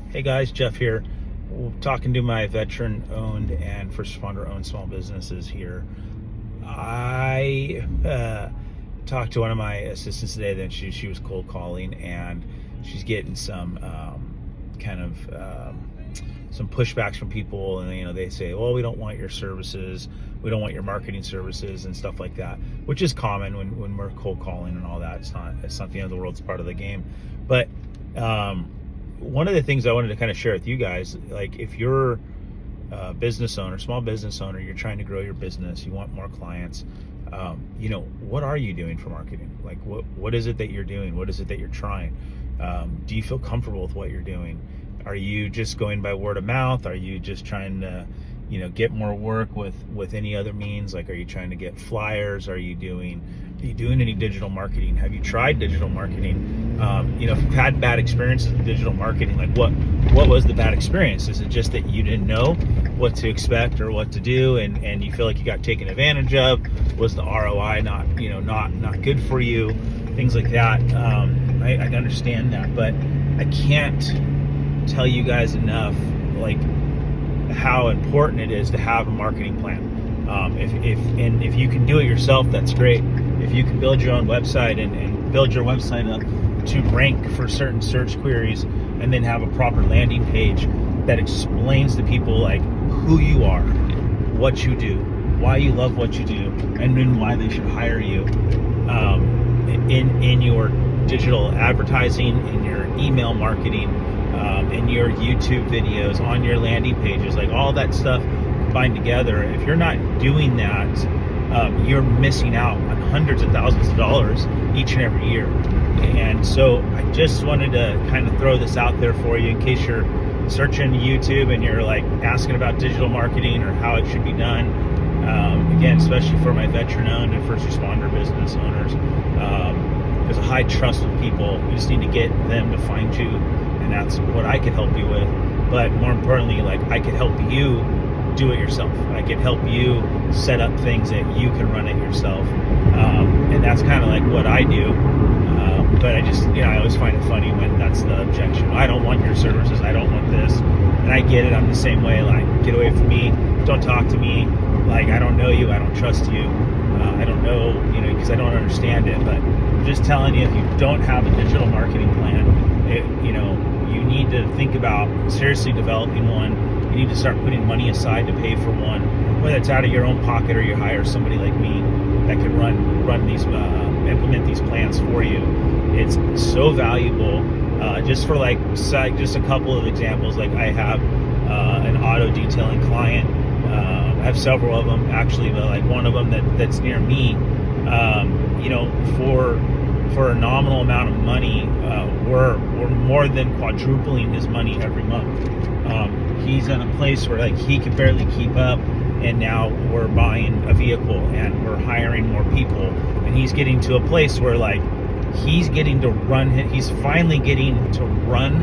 Hey guys, Jeff here. Talking to my veteran-owned and first responder-owned small businesses here. I talked to one of my assistants today that she was cold calling, and she's getting some some pushbacks from people, and they say, well, we don't want your services, we don't want your marketing services and stuff like that, which is common when we're cold calling and all that. It's not the end of the world. It's part of the game. But one of the things I wanted to kind of share with you guys, like if you're a business owner, small business owner, you're trying to grow your business, you want more clients, what are you doing for marketing? Like what is it that you're doing? What is it that you're trying? Do you feel comfortable with what you're doing? Are you just going by word of mouth? Are you just trying to, get more work with any other means? Like, are you trying to get flyers? Are you doing any digital marketing? Have you tried digital marketing? If you've had bad experiences with digital marketing, like what was the bad experience? Is it just that you didn't know what to expect or what to do, and you feel like you got taken advantage of? Was the ROI not good for you? Things like that. I understand that, but I can't tell you guys enough, like, how important it is to have a marketing plan. If you can do it yourself, that's great. If you can build your own website and build your website up to rank for certain search queries, and then have a proper landing page that explains to people like who you are, what you do, why you love what you do, and then why they should hire you, in your digital advertising, in your email marketing, in your YouTube videos, on your landing pages, like all that stuff combined together. If you're not doing that, you're missing out on hundreds of thousands of dollars each and every year. And so I just wanted to kind of throw this out there for you in case you're searching YouTube and you're like asking about digital marketing or how it should be done. Again, especially for my veteran-owned and first responder business owners, there's a high trust with people. You just need to get them to find you, and that's what I can help you with. But more importantly, like, I can help you do it yourself. I can help you set up things that you can run it yourself, and that's kind of like what I do. But I always find it funny when that's the objection. I don't want your services. I don't want this. And I get it. I'm the same way. Like, get away from me. Don't talk to me. Like, I don't know you. I don't trust you. I don't know, because I don't understand it. But I'm just telling you, if you don't have a digital marketing plan, you need to think about seriously developing one. You need to start putting money aside to pay for one, whether it's out of your own pocket or you hire somebody like me that can run these, implement these plans for you. It's so valuable. Just for just a couple of examples, like I have an auto detailing client. I have several of them actually, but like one of them that's near me, for a nominal amount of money, we're more than quadrupling his money every month. He's in a place where like he can barely keep up, and now we're buying a vehicle and we're hiring more people, and he's getting to a place where like he's finally getting to run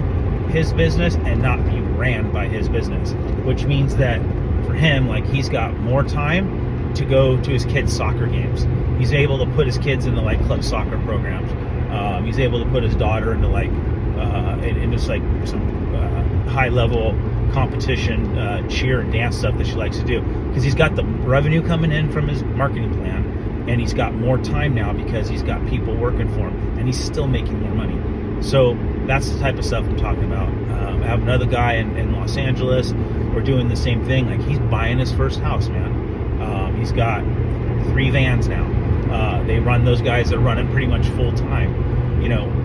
his business and not be ran by his business, which means that for him, like, he's got more time to go to his kids' soccer games. He's able to put his kids into like club soccer programs. He's able to put his daughter into like in just like some high level competition cheer and dance stuff that she likes to do, because he's got the revenue coming in from his marketing plan, and he's got more time now because he's got people working for him, and he's still making more money. So that's the type of stuff I'm talking about. I have another guy in Los Angeles. We're doing the same thing. Like, he's buying his first house, man. He's got 3 vans now. They run, those guys are running pretty much full time.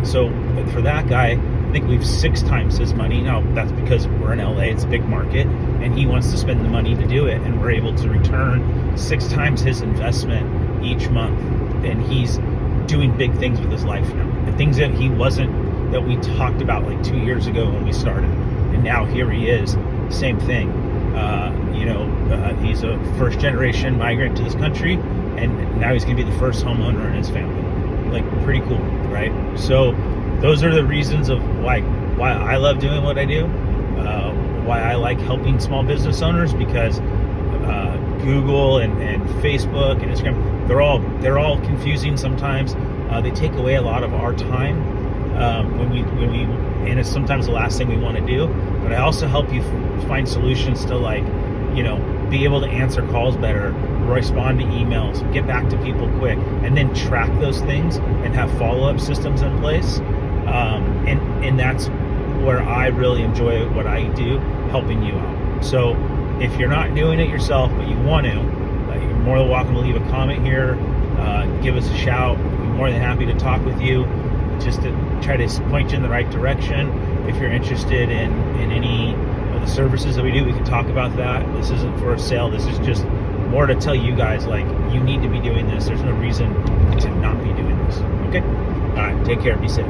So for that guy, I think we've 6 times his money. Now, that's because we're in LA, it's a big market, and he wants to spend the money to do it, and we're able to return 6 times his investment each month. And he's doing big things with his life now, and things that that we talked about like 2 years ago when we started, and now here he is, same thing. He's a first generation migrant to this country, and now he's gonna be the first homeowner in his family. Like, pretty cool, right? So those are the reasons of why I love doing what I do, why I like helping small business owners, because Google and Facebook and Instagram, they're all confusing sometimes. They take away a lot of our time when we and it's sometimes the last thing we want to do. But I also help you find solutions to, like, you know, be able to answer calls better, respond to emails, get back to people quick, and then track those things and have follow-up systems in place. And that's where I really enjoy what I do, helping you out. So if you're not doing it yourself, but you want to, you're more than welcome to leave a comment here, give us a shout. We're more than happy to talk with you, just to try to point you in the right direction. If you're interested in any of the services that we do, we can talk about that. This isn't for a sale. This is just more to tell you guys, like, you need to be doing this. There's no reason to not be doing this. Okay? All right. Take care. Be safe.